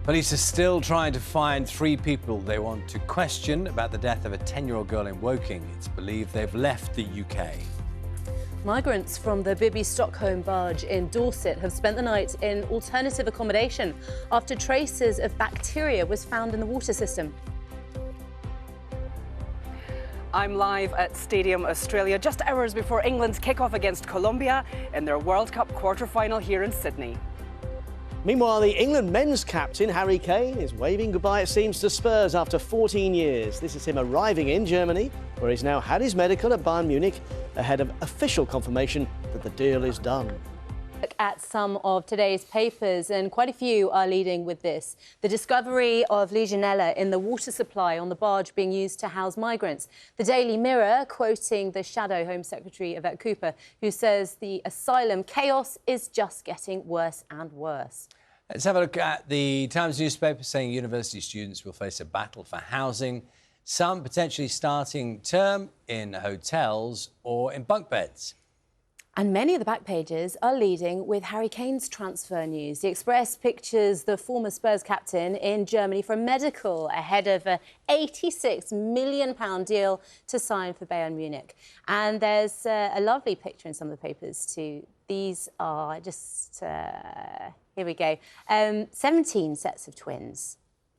Police are still trying to find 3 people they want to question about the death of a 10-year-old girl in Woking. It's believed they've left the UK. Migrants from the Bibby Stockholm barge in Dorset have spent the night in alternative accommodation after traces of bacteria was found in the water system. I'm live at Stadium Australia just hours before England's kick-off against Colombia in their World Cup quarter-final here in Sydney. Meanwhile, the England men's captain, Harry Kane, is waving goodbye, it seems, to Spurs after 14 years. This is him arriving in Germany, where he's now had his medical at Bayern Munich, ahead of official confirmation that the deal is done. Look at some of today's papers, and quite a few are leading with this. The discovery of Legionella in the water supply on the barge being used to house migrants. The Daily Mirror quoting the Shadow Home Secretary, Yvette Cooper, who says the asylum chaos is just getting worse and worse. Let's have a look at the Times newspaper saying university students will face a battle for housing, some potentially starting term in hotels or in bunk beds. And many of the back pages are leading with Harry Kane's transfer news. The Express pictures the former Spurs captain in Germany for a medical ahead of an £86 million deal to sign for Bayern Munich. And there's a lovely picture in some of the papers too. These are just, here we go, 17 sets of twins.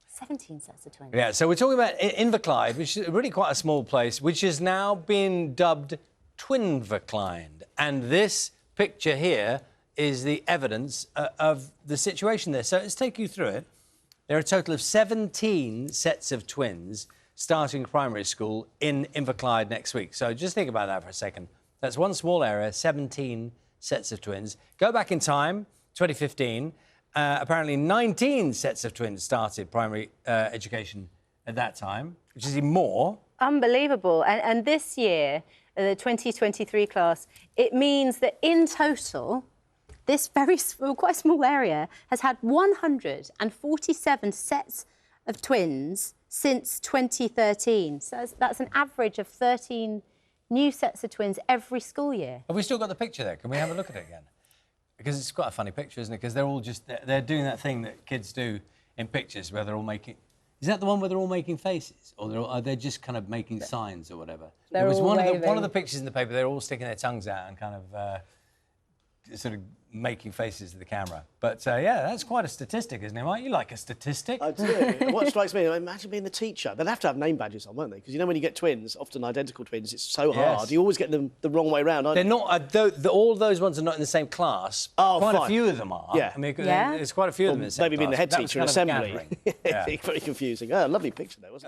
17 sets of twins. Yeah, so we're talking about Inverclyde, which is really quite a small place, which has now been dubbed Twinverclyde. And this picture here is the evidence of the situation there. So let's take you through it. There are a total of 17 sets of twins starting primary school in Inverclyde next week. So just think about that for a second. That's one small area, 17 sets of twins. Go back in time, 2015. Apparently 19 sets of twins started primary education at that time, which is even more. Unbelievable. And this year, the 2023 class, it means that in total, this quite small area has had 147 sets of twins since 2013. So that's an average of 13 new sets of twins every school year. Have we still got the picture there? Can we have a look at it again? Because it's quite a funny picture, isn't it? Because they're all they're doing that thing that kids do in pictures where they're all making... Is that the one where they're all making faces? Or are they just kind of making signs or whatever? There was one of the pictures in the paper, they're all sticking their tongues out and kind of sort of making faces to the camera. But, yeah, that's quite a statistic, isn't it, Mike? You like a statistic? I do. And what strikes me, imagine being the teacher. They'll have to have name badges on, won't they? Because, you know, when you get twins, often identical twins, it's so hard. Yes. You always get them the wrong way round, aren't They're you? not... all those ones are not in the same class. Oh, quite fine. a few of them are. Yeah. I mean, there's quite a few of them in the same Maybe being the class. head teacher in That was kind of assembly. gathering. Yeah. Very confusing. Oh, lovely picture there, wasn't it?